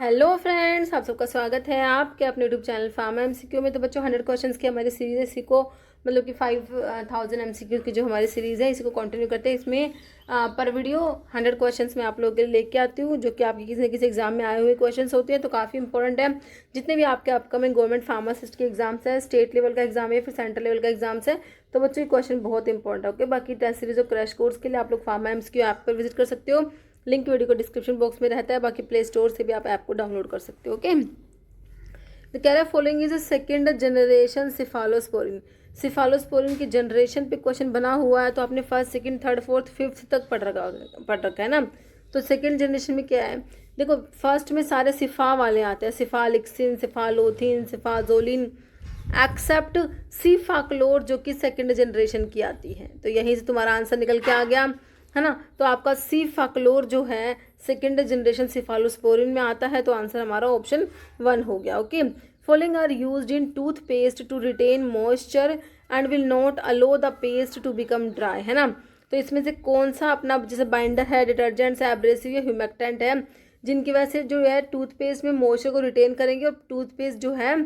Hello friends, आप सबका स्वागत है आपके अपने यूट्यूब चैनल फार्मा एमसीक्यू में। तो बच्चों 100 क्वेश्चंस की हमारी सीरीज़ है। इसी को मतलब कि 5000 एमसीक्यू की जो हमारी सीरीज़ है, इसी को कंटिन्यू करते हैं। इसमें पर वीडियो 100 क्वेश्चंस मैं आप लोगों के लिए लेके आती हूँ, जो कि आपके किसी न किसी एग्जाम में आए हुए क्वेश्चंस होते हैं। तो काफ़ी इंपॉर्टेंट है। जितने भी आपके अपकमिंग गवर्नमेंट फार्मासिस्ट के एग्जाम्स है, स्टेट लेवल का एग्जाम है, फिर सेंट्रल लेवल का एग्जाम्स है, तो बच्चों ये क्वेश्चन बहुत इंपॉर्टेंट है। ओके, बाकी टेस्ट सीरीज और क्रैश कोर्स के लिए आप लोग फार्मा एमसीक्यू ऐप पर विजिट कर सकते हो। लिंक वीडियो को डिस्क्रिप्शन बॉक्स में रहता है। बाकी प्ले स्टोर से भी आप ऐप को डाउनलोड कर सकते हो। ओके, तो कह रहा है following is a second generation cephalosporin. Cephalosporin की जनरेशन पे क्वेश्चन बना हुआ है, तो आपने first second third fourth fifth तक पढ़ रखा है ना। तो सेकंड जनरेशन में क्या है, देखो फर्स्ट में सारे सिफा वाले आते हैं, सिफालिक्सिन, सिफालोथिन, सिफाजोलिन, एक्सेप्ट सीफाक्लोर जो कि सेकंड जनरेशन की आती है। तो यहीं से तुम्हारा आंसर निकल के आ गया है ना। तो आपका सीफाक्लोर जो है सेकेंड जनरेशन सिफालोस्पोरिन में आता है, तो आंसर हमारा ऑप्शन 1 हो गया। Okay, following are used in toothpaste to retain moisture and will not allow the paste to become dry, है ना। तो इसमें से कौन सा अपना जैसे बाइंडर है, डिटर्जेंट्स है, एब्रेसिव या ह्यूमेक्टेंट है, जिनकी वजह से जो है टूथपेस्ट में मॉइस्चर को रिटेन करेंगे और टूथपेस्ट जो है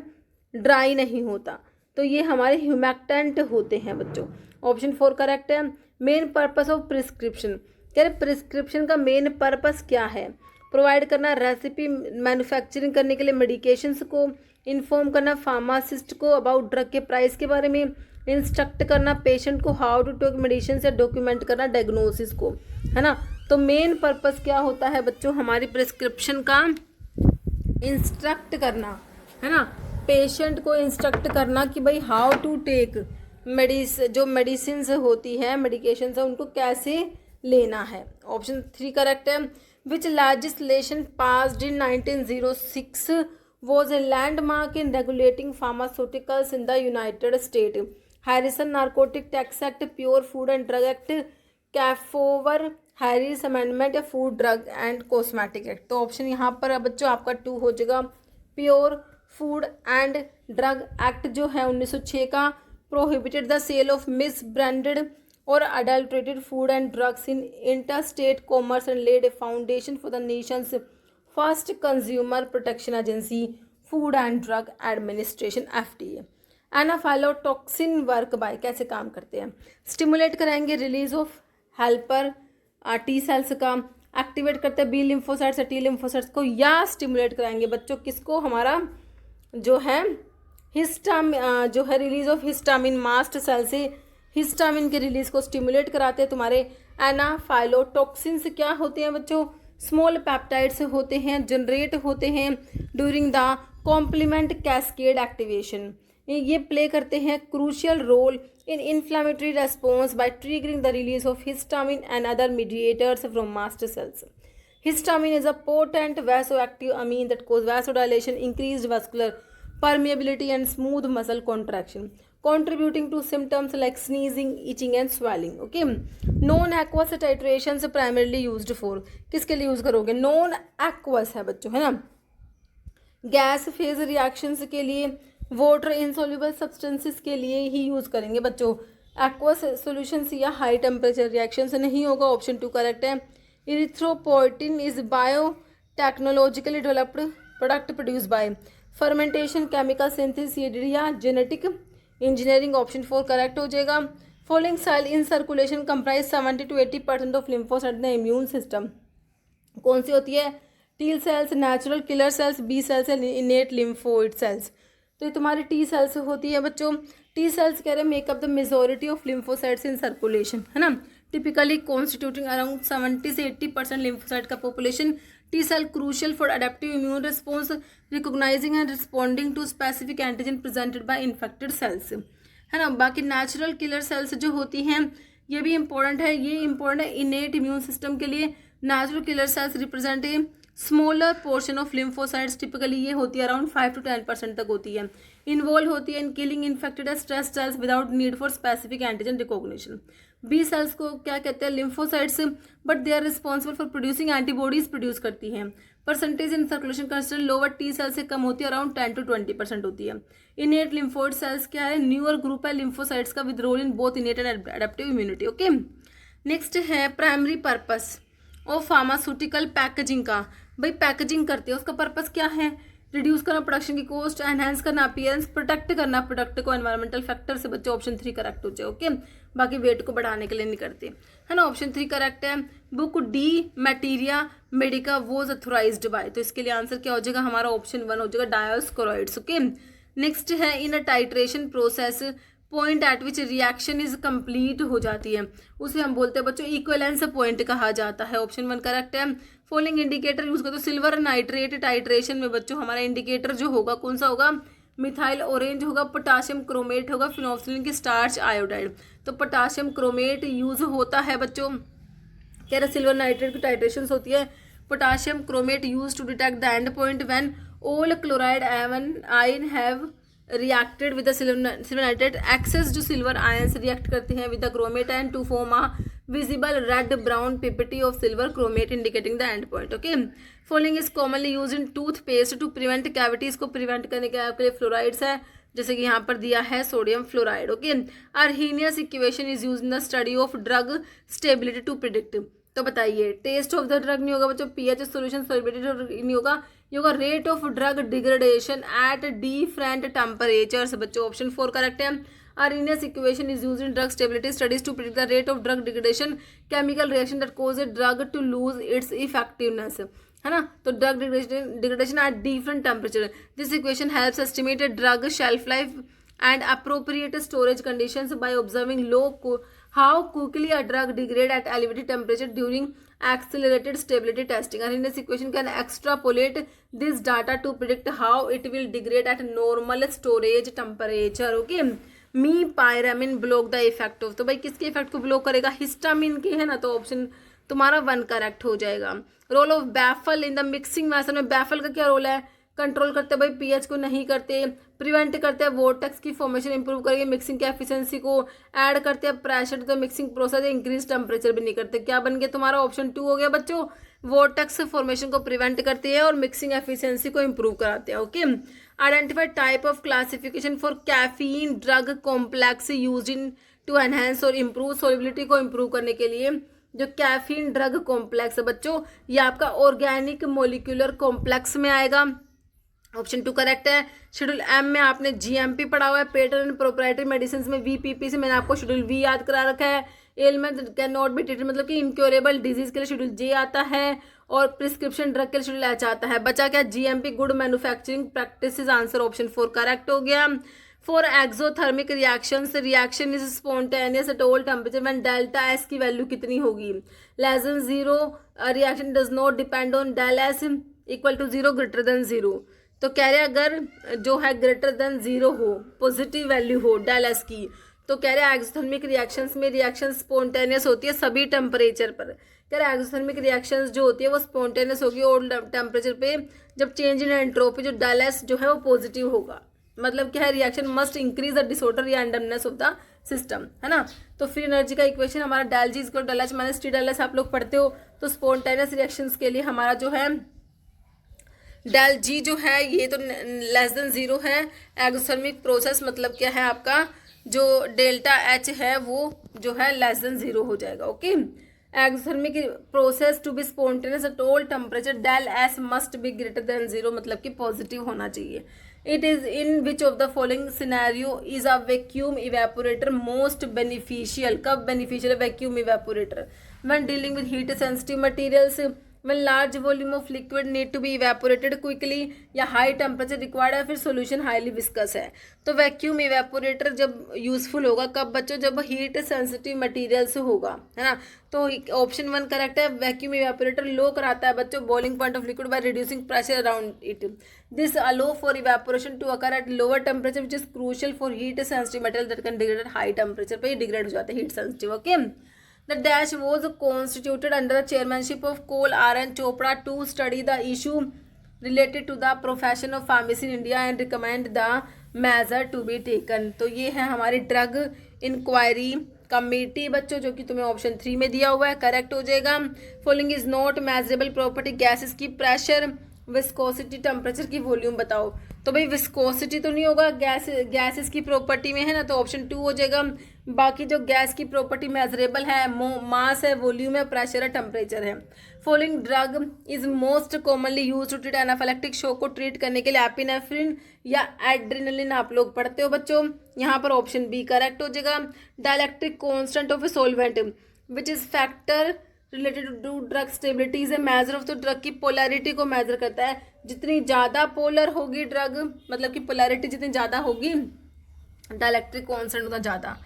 ड्राई नहीं होता। तो ये हमारे ह्यूमेक्टेंट होते हैं बच्चों। ऑप्शन 4 करेक्ट है। मेन पर्पस ऑफ प्रिस्क्रिप्शन, कह रहे प्रिस्क्रिप्शन का मेन पर्पस क्या है, प्रोवाइड करना रेसिपी मैन्युफैक्चरिंग करने के लिए मेडिकेशंस को, इन्फॉर्म करना फार्मासिस्ट को अबाउट ड्रग के प्राइस के बारे में, इंस्ट्रक्ट करना पेशेंट को हाउ टू टेक मेडिसिन या डॉक्यूमेंट करना डायग्नोसिस को, है ना। तो मेन पर्पस क्या होता है बच्चों हमारी प्रिस्क्रिप्शन का, इंस्ट्रक्ट करना, है ना, पेशेंट को इंस्ट्रक्ट करना कि भाई हाउ टू टेक जो मेडिसिन होती है, मेडिकेशन है, उनको कैसे लेना है। ऑप्शन 3 करेक्ट है। Which legislation passed in 1906 was a landmark in regulating pharmaceuticals in the United state? Harrison narcotic tax act, pure food and drug act, Kefauver Harris amendment, या food drug and cosmetic act. तो option यहाँ पर बच्चों आपका 2 हो जाएगा। Pure food and drug act जो है 1906 का prohibited the sale of misbranded और adulterated food and drugs in interstate commerce and lead a foundation for the nation's first consumer protection agency, food and drug administration, FDA। Anaphylatoxin work by कैसे काम करते हैं, stimulate कराएंगे release of helper T cells का, activate करते हैं B lymphocytes T lymphocytes को, या स्टिमुलेट कराएंगे बच्चों किसको, हमारा जो है जो है release of histamine, mast cell से हिस्टामिन के रिलीज को स्टिमुलेट कराते हैं तुम्हारे एनाफाइलोटॉक्सिन्स। क्या होते हैं बच्चों, स्मॉल पेप्टाइड्स होते हैं, जनरेट होते हैं during the complement cascade activation. ये प्ले करते हैं crucial role in inflammatory response by triggering the release of histamine and other mediators from mast cells. Histamine is a potent vasoactive amine that causes vasodilation, increased vascular permeability and smooth muscle contraction, contributing to symptoms like sneezing, itching and swelling. Okay, non-aqueous titrations primarily used for, किसके लिए use करोगे, non aqueous है बच्चों, है ना, gas phase reactions के लिए, water insoluble substances के लिए ही यूज करेंगे बच्चों। एक्वस सॉल्यूशंस या हाई टेम्परेचर रिएक्शंस नहीं होगा। ऑप्शन 2 करेक्ट है। Erythropoietin is biotechnologically developed product produced by fermentation, chemical synthesis या genetic engineering। ऑप्शन 4 करेक्ट हो जाएगा। Following cell in circulation comprise 70 to 80% of lymphocytes in the immune system। कौन सी होती है, T cells, natural killer cells, B cells, innate lymphoid cells. तो ये तुम्हारी टी सेल्स होती है बच्चों। टी सेल्स कह रहे हैं makeup the majority of lymphocytes in circulation, है ना, टिपिकली कॉन्स्टिट्यूटिंग अराउंड 70 से 80% लिम्फोसाइट का population. T cell crucial for adaptive immune response, recognizing and responding to specific antigen presented by infected cells, है ना। बाकी नेचुरल किलर सेल्स जो होती हैं ये भी इंपॉर्टेंट है, ये इंपॉर्टेंट है इनेट इम्यून सिस्टम के लिए। Natural killer sales represent a smaller portion of lymphocytes, typically ये होती है अराउंड 5 to 10% तक होती है। इन्वॉल्व होती है in killing infected stress cells without need for specific antigen recognition. B cells को क्या कहते हैं, lymphocytes, but they are responsible for producing antibodies produce करती हैं। Percentage in circulation consider lower T cell से कम होती है, अराउंड 10 to 20% होती है। इनेट लिम्फोइड सेल्स क्या है, न्यूअर ग्रुप है लिम्फोसाइट्स का with role in both innate and adaptive immunity. Okay, next है primary purpose of pharmaceutical packaging का, भाई पैकेजिंग करते हैं, उसका पर्पस क्या है, रिड्यूस करना प्रोडक्शन की कॉस्ट, एनहेंस करना अपीयरेंस, प्रोटेक्ट करना प्रोडक्ट को एनवायरमेंटल फैक्टर से। बच्चों ऑप्शन 3 करेक्ट हो जाए। ओके, बाकी वेट को बढ़ाने के लिए नहीं करते, है ना। ऑप्शन 3 करेक्ट है। Book De Materia Medica was authorized by, तो इसके लिए आंसर क्या हो जाएगा हमारा, ऑप्शन 1 हो जाएगा, डायोस्कोरॉइड्स। ओके, नेक्स्ट है in a titration process point at which reaction is complete हो जाती है, उसे हम बोलते हैं बच्चों इक्विवेलेंस पॉइंट कहा जाता है। ऑप्शन 1 करेक्ट है। फॉलोइंग इंडिकेटर यूज करते, तो सिल्वर नाइट्रेट टाइट्रेशन में बच्चों हमारा इंडिकेटर जो होगा कौन सा होगा, मिथाइल ऑरेंज होगा, पोटाशियम क्रोमेट होगा, फिनोक्सिलिन की स्टार्च आयोडाइड। तो पोटाशियम क्रोमेट यूज होता है बच्चों, कह रहे सिल्वर नाइट्रेट की टाइट्रेशन होती है। Potassium chromate use to detect the end point when all chloride ion have reacted with the silver nitrate, excess जो सिल्वर आयंस रिएक्ट करते हैं with the chromate and to form a visible red brown पिपिटी of silver chromate indicating the end point. Okay, following is commonly use in tooth paste to prevent cavities, को prevent करने के आपके लिए fluorides है, जैसे कि यहाँ पर दिया है sodium fluoride. Okay, Arrhenius equation is use in the study of drug stability to predict, तो बताइए टेस्ट ऑफ द ड्रग नहीं होगा बच्चों, पीएच सॉल्यूशन सॉल्युबिलिटी नहीं होगा, ये होगा rate of drug degradation at different temperatures. बच्चों ऑप्शन 4 करेक्ट है। Arrhenius equation is used in drug stability studies to predict the rate of drug degradation, chemical reaction that cause a drug to lose its effectiveness, है ना। तो drug degradation at different temperature, this equation helps estimate drug shelf life and appropriate storage conditions by observing how quickly a drug degrade at elevated temperature during accelerated stability testing. And in this equation can extrapolate this data to predict how it will degrade at normal storage temperature. Okay, mepyramine block the effect of, तो भाई किसके effect को block करेगा, histamine के, है ना। तो option तुम्हारा 1 करेक्ट हो जाएगा। Role of baffle in the mixing method में, बैफल का क्या रोल है, कंट्रोल करते हैं भाई पीएच को नहीं करते, प्रिवेंट करते हैं वोर्टेक्स की फॉर्मेशन इंप्रूव करेंगे, मिक्सिंग की एफिशिएंसी को ऐड करते हैं प्रेशर तो मिक्सिंग प्रोसेस, इंक्रीज टेम्परेचर भी नहीं करते। क्या बन गया तुम्हारा, ऑप्शन 2 हो गया बच्चों, वोर्टेक्स फॉर्मेशन को प्रिवेंट करते हैं और मिक्सिंग एफिशिएंसी को इंप्रूव कराते हैं। Okay, identify type of classification for caffeine drug complex use in to enhance और इम्प्रूव सोलिबिलिटी को इम्प्रूव करने के लिए। जो कैफीन ड्रग कॉम्प्लेक्स है बच्चों, ये आपका ऑर्गेनिक मोलिकुलर कॉम्प्लेक्स में आएगा। ऑप्शन 2 करेक्ट है। शेड्यूल एम में आपने जीएमपी पढ़ा हुआ है, पेटेंट एंड प्रोप्राइटरी मेडिसिन में वीपीपी से मैंने आपको शेड्यूल वी याद करा रखा है। Element can not be treated मतलब कि इनक्योरेबल डिजीज के लिए शेड्यूल जे आता है और प्रिस्क्रिप्शन ड्रग के लिए शेड्यूल एच आता है। बचा क्या, GMP good manufacturing practices, answer option 4 correct हो गया। For exothermic reactions, reaction is spontaneous at all temperature when delta S की वैल्यू कितनी होगी, less than 0, reaction does not depend on del S equal to 0 greater than 0। तो कह रहे अगर जो है ग्रेटर देन 0 हो, पॉजिटिव वैल्यू हो डेल एस की, तो कह रहे एक्सोथर्मिक रिएक्शंस में रिएक्शन स्पॉन्टेनियस होती है सभी टेम्परेचर पर। कह रहे एक्सोथर्मिक रिएक्शंस जो होती है वो स्पॉन्टेनियस होगी और टेम्परेचर पे जब चेंज इन एंट्रोपी जो डेल एस जो है वो पॉजिटिव होगा। मतलब क्या है, reaction must increase the disorder या रैंडमनेस ऑफ द सिस्टम, है ना। तो फ्री एनर्जी का इक्वेशन हमारा del G equal del H minus T del S आप लोग पढ़ते हो। तो स्पॉन्टेनियस रिएक्शंस के लिए हमारा जो है डेल जी जो है ये तो लेस देन 0 है। एक्सोथर्मिक प्रोसेस मतलब क्या है आपका, जो डेल्टा एच है वो जो है लेस देन 0 हो जाएगा। Okay, exothermic process to be spontaneous at all temperature del S must be greater than 0 मतलब कि पॉजिटिव होना चाहिए। It is in which of the following scenario is a vacuum evaporator most beneficial, कब beneficial vacuum evaporator, when dealing with heat sensitive materials, when large volume of liquid need to be evaporated quickly या high temperature required है, फिर solution highly viscous है। तो vacuum evaporator जब useful होगा कब बच्चों, जब हीट सेंसिटिव मटेरियल से होगा, है ना। तो ऑप्शन 1 करेक्ट है। वैक्यूम इवेपोरेटर लो कराता है बच्चों boiling point of liquid by reducing pressure around it, this allow for evaporation to occur at lower temperature which is crucial for heat sensitive material that can degrade at high temperature, पे degrade हो जाता है heat sensitive. Okay, The dash was constituted under the chairmanship of Col R.N. Chopra to study the issue related to the profession of pharmacy in India and recommend the measure to be taken। तो ये है हमारी drug inquiry committee बच्चों, जो कि तुम्हें option 3 में दिया हुआ है, करेक्ट हो जाएगा। Following is not measurable property gases की प्रेशर, विस्कोसिटी, टेम्परेचर की वॉल्यूम बताओ। तो भाई विस्कोसिटी तो नहीं होगा, गैसेस की प्रॉपर्टी में है ना, तो ऑप्शन 2 हो जाएगा। बाकी जो गैस की प्रॉपर्टी मेजरेबल है, मास है, वॉल्यूम है, प्रेशर है, टेम्परेचर है। Following drug is most commonly use to treat anaphylactic shock को ट्रीट करने के लिए एपिनेफ्रिन या एड्रेनलिन आप लोग पढ़ते हो बच्चों। यहाँ पर ऑप्शन बी करेक्ट हो जाएगा। Dielectric constant of a solvent which is factor related to drug stability is a measure of, तो ड्रग की पोलैरिटी को मेजर करता है। जितनी ज़्यादा पोलर होगी ड्रग, मतलब कि पोलैरिटी जितनी ज़्यादा होगी, डाइलेक्ट्रिक कॉन्स्टेंट उतना ज़्यादा।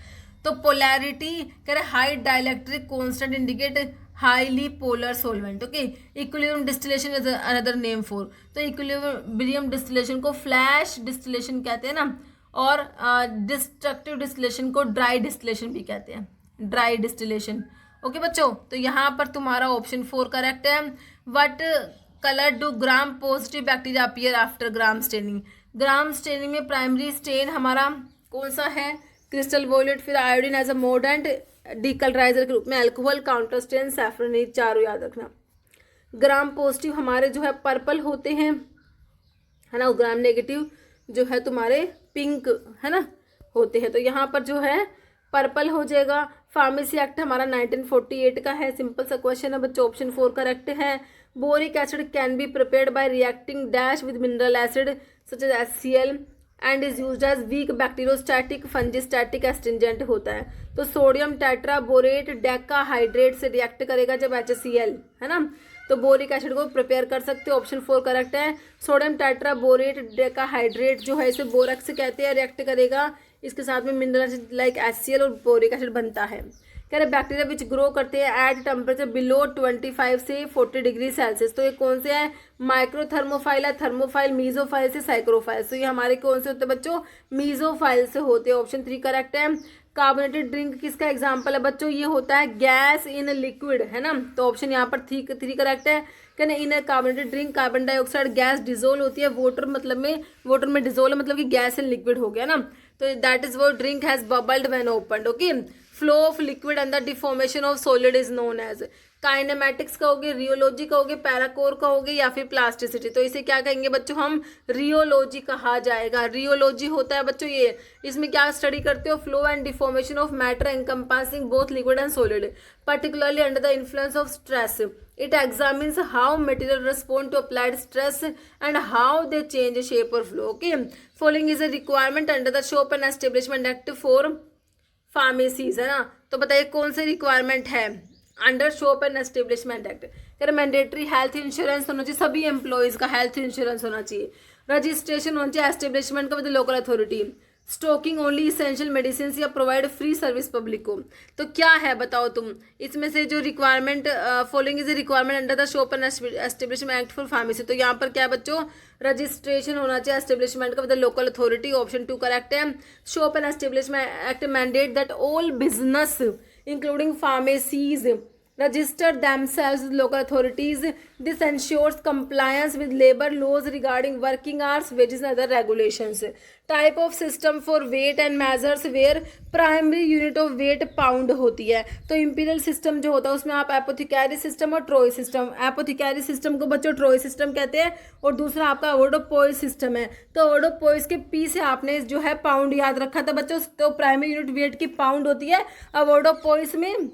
तो पोलैरिटी कह रहे high dielectric constant indicate highly polar solvent. Okay, equilibrium distillation is another name for, तो इक्विलिब्रियम डिस्टिलेशन को फ्लैश डिस्टिलेशन कहते हैं ना, और डिस्ट्रक्टिव डिस्टिलेशन को ड्राई डिस्टिलेशन भी कहते हैं, ड्राई डिस्टिलेशन। ओके बच्चों, तो यहाँ पर तुम्हारा ऑप्शन 4 करेक्ट है। What colour do gram positive bacteria appear after gram staining? Gram staining में प्राइमरी स्टेन हमारा कौन सा है? क्रिस्टल वॉयलेट, फिर आयोडीन एज अ मोडेंट डीकलराइजर के रूप में, अल्कोहल, काउंटर स्टेन, सैफरन, ये चारों याद रखना। ग्राम पॉजिटिव हमारे जो है पर्पल होते हैं, है ना, ग्राम नेगेटिव जो है तुम्हारे पिंक, है ना, होते हैं। तो यहाँ पर जो है पर्पल हो जाएगा। फार्मेसी एक्ट हमारा 1948 का है। सिंपल सा क्वेश्चन है बच्चों, ऑप्शन 4 करेक्ट है। Boric acid can be prepared by reacting dash with mineral acid such as HCl and is used as weak bacteriostatic fungistatic astringent होता है। तो सोडियम टेट्राबोरेट डेका हाइड्रेट से रिएक्ट करेगा जब HCl, है ना, तो बोरिक एसिड को प्रिपेयर कर सकते हो। ऑप्शन 4 करेक्ट है। सोडियम टेट्राबोरेट डेका हाइड्रेट जो है इसे बोरक्स कहते हैं, रिएक्ट करेगा इसके साथ में मिनरल एसिड लाइक HCl और बोरिक एसिड बनता है। कह रहे बैक्टीरिया विच ग्रो करते हैं एट टेम्परेचर बिलो 25 से 40 डिग्री सेल्सियस। तो ये कौन से हैं? माइक्रोथर्मोफाइल है, थर्मोफाइल, मीजोफाइल से साइक्रोफाइल। तो ये हमारे कौन से होते हैं बच्चों? मीजोफाइल से होते हैं। ऑप्शन 3 करेक्ट है। कार्बोनेटेड ड्रिंक किसका एग्जाम्पल है बच्चों? ये होता है गैस इन लिक्विड, है ना, तो ऑप्शन यहाँ पर 3 करेक्ट है। कहना in carbonated drink carbon dioxide gas dissolve होती है, वाटर में डिजोल्व मतलब कि गैस इन लिक्विड हो गया ना, तो दैट इज वो drink has bubbled when opened. Okay, flow of liquid and the deformation of solid is known as kinematics कहोगे, रियोलॉजी कहोगे, पैराकोर कहोगे या फिर प्लास्टिसिटी। तो इसे क्या कहेंगे बच्चों? हम रियोलॉजी कहा जाएगा। रियोलॉजी होता है बच्चों ये, इसमें क्या स्टडी करते हो? Flow and deformation of matter encompassing both liquid and solid particularly under the influence of stress. It examines how material respond to applied stress and how they change shape or flow. Okay, following is a requirement under the Shop and Establishment Act for pharmacies, है ना, तो बताइए कौन से requirement है under shop and establishment act? कह रहे mandatory health insurance होना चाहिए, सभी एम्प्लॉयज का हेल्थ इंश्योरेंस होना चाहिए, रजिस्ट्रेशन होना चाहिए एस्टेब्लिशमेंट का with local authority, stocking only essential medicine या प्रोवाइड फ्री सर्विस पब्लिक को। तो क्या है बताओ तुम इसमें से जो requirement? Following is a requirement under the shop and establishment act for pharmacy. तो यहाँ पर क्या है बच्चों? रजिस्ट्रेशन होना चाहिए एस्टेब्लिशमेंट का with local authority. Option 2 correct है। Shop and establishment act mandate that all business including pharmacies register themselves with local authorities. This ensures compliance with labor laws regarding working hours, wages and other regulations. Type of system for weight and measures where primary unit of weight pound होती है। तो imperial system जो होता है उसमें आप एपोथिकरी system और Troy system, एपोथिकरी system को बच्चों ट्रोय सिस्टम कहते हैं और दूसरा आपका ओडोपोइस सिस्टम है। तो ओडोपोइस के पी से आपने जो है पाउंड याद रखा था बच्चों, तो प्राइमरी यूनिट वेट की पाउंड होती है। अब ओडोपोइस में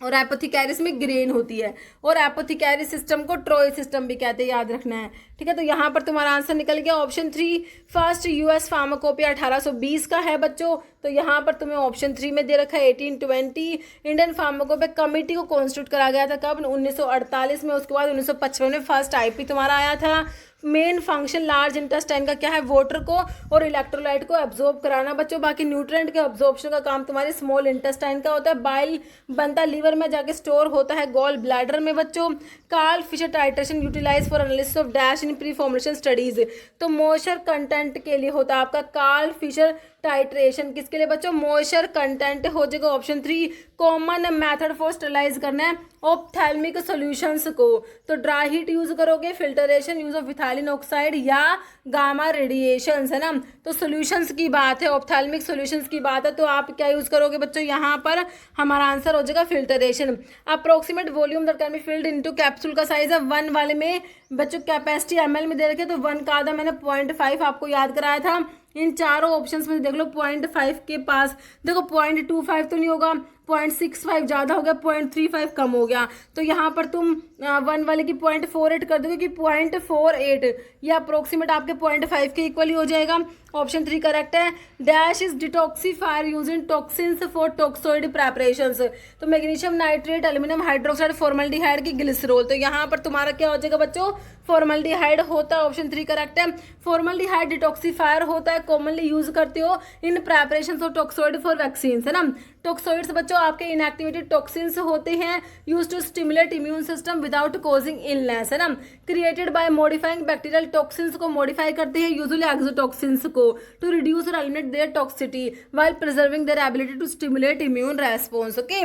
और एपोथिकैरिस में ग्रेन होती है, और एपोथिकैरिस सिस्टम को ट्रोय सिस्टम भी कहते हैं, याद रखना है, ठीक है। तो यहाँ पर तुम्हारा आंसर निकल गया ऑप्शन 3। फर्स्ट यूएस फार्माकोपिया 1820 का है बच्चों, तो यहाँ पर तुम्हें ऑप्शन 3 में दे रखा है 1820। इंडियन फार्माकोपिया कमेटी को कॉन्स्टिट्यूट करा गया था कब? 1948 में। उसके बाद 1955 में फर्स्ट आईपी तुम्हारा आया था। मेन फंक्शन लार्ज इंटेस्टाइन का क्या है? वाटर को और इलेक्ट्रोलाइट को एब्जॉर्ब कराना बच्चों। बाकी न्यूट्रिएंट के एब्जॉर्प्शन का काम तुम्हारे स्मॉल इंटेस्टाइन का होता है। बाइल बनता लीवर में जाके स्टोर होता है गॉल ब्लैडर में बच्चों। Karl Fischer titration utilize for analysis of dash in pre formulation studies. तो मॉइस्चर कंटेंट के लिए होता है आपका कार्ल फिशर टाइट्रेशन किसके लिए बच्चों, मॉइस्चर कंटेंट हो जाएगा option 3। Common method for sterilize करना है ऑप्थेल्मिक सॉल्यूशंस को, तो ड्राई हीट यूज करोगे, filtration, use of ethylene oxide या गामा रेडिएशंस, है ना। तो सॉल्यूशंस की बात है, ऑप्थेल्मिक सॉल्यूशंस की बात है, तो आप क्या यूज करोगे बच्चों, यहाँ पर हमारा आंसर हो जाएगा filtration. Approximate volume that can be filled into capsule का साइज है 1 वाले में बच्चों कैपेसिटी ml में दे रखे, तो 1 का आधा मैंने 0.5 आपको याद कराया था। इन चारों ऑप्शंस में देख लो 0.5 के पास देखो 0.25 तो नहीं होगा, 0.65 ज़्यादा हो गया, 0.35 कम हो गया, तो यहाँ पर तुम 1 वाले की 0.48 कर दोगे कि 0.48 या अप्रोक्सीमेट आपके 0.5 के इक्वल ही हो जाएगा। ऑप्शन 3 करेक्ट है। Dash is detoxifier use in toxins for toxoid preparations, तो magnesium nitrate, aluminium hydroxide, formaldehyde की ग्लिसरॉल, तो यहाँ पर तुम्हारा क्या हो जाएगा बच्चों, फॉर्मल्डिहाइड होता है, ऑप्शन 3 करेक्ट है। फॉर्मल्डिहाइड डिटॉक्सीफायर होता है, कॉमनली यूज करते हो in preparation of toxoid for vaccine, है ना। टॉक्सोइड्स बच्चों आपके इनएक्टिवेटेड टॉक्सिन्स होते हैं use to stimulate immune system without causing illness, है ना। Created by modifying bacterial toxins को मॉडिफाई करते हैं यूजुअली एक्सोटॉक्सिन्स को टू रिड्यूस और eliminate their toxicity while preserving their ability to stimulate immune response, okay.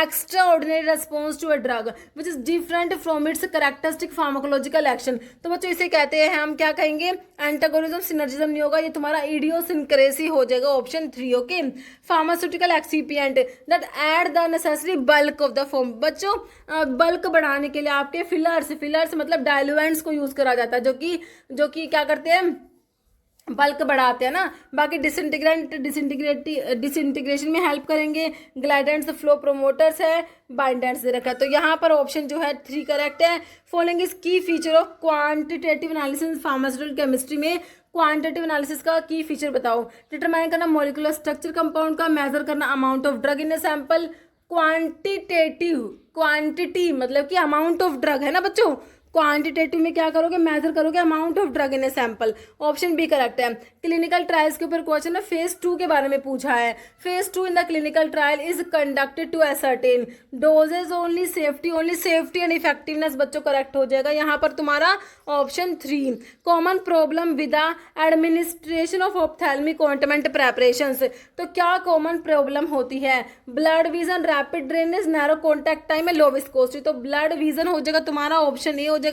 Extra ordinary response to a drug which is different from its characteristic pharmacological action, तो बच्चों इसे कहते हैं हम क्या कहेंगे, एंटागोनिज्म, सिनर्जिज्म नहीं होगा, ये तुम्हारा इडियोसिनक्रेसी हो जाएगा, option 3, okay. Pharmaceutical excipient that add the necessary bulk of the form, बच्चों बल्क बढ़ाने के लिए आपके फिलर्स मतलब डाइल्यूएंट्स को यूज करा जाता है, जो कि क्या करते हैं, बल्क बढ़ाते हैं ना। बाकी डिसइंटीग्रेशन में हेल्प करेंगे, ग्लाइडेंट्स फ्लो प्रोमोटर्स है, बाइंडेंट्स दे रखा है, तो यहाँ पर ऑप्शन जो है 3 करेक्ट है। फॉलोइंग इज की feature of quantitative analysis pharmaceutical chemistry में क्वांटिटेटिव एनालिसिस का की फीचर बताओ। डिटरमाइन करना मॉलिक्यूलर स्ट्रक्चर कंपाउंड का, मेजर करना amount of drug in a sample. Quantity मतलब कि अमाउंट ऑफ ड्रग, है ना बच्चों। क्वांटिटेटिव में क्या करोगे, मेजर करोगे amount of drug in a sample, option B correct है। क्लिनिकल ट्रायल्स के ऊपर क्वेश्चन है, फेज 2 के बारे में पूछा है। Phase 2 in the clinical trial is conducted to ascertain doses only safety and effectiveness, बच्चों करेक्ट हो जाएगा यहाँ पर तुम्हारा option 3। Common problem with the administration of ophthalmic ointment preparations, तो क्या कॉमन प्रॉब्लम होती है, blurred vision, rapid drainage, narrow contact time, low viscosity, तो ब्लड विजन हो जाएगा तुम्हारा ऑप्शन ए हो जाएगा।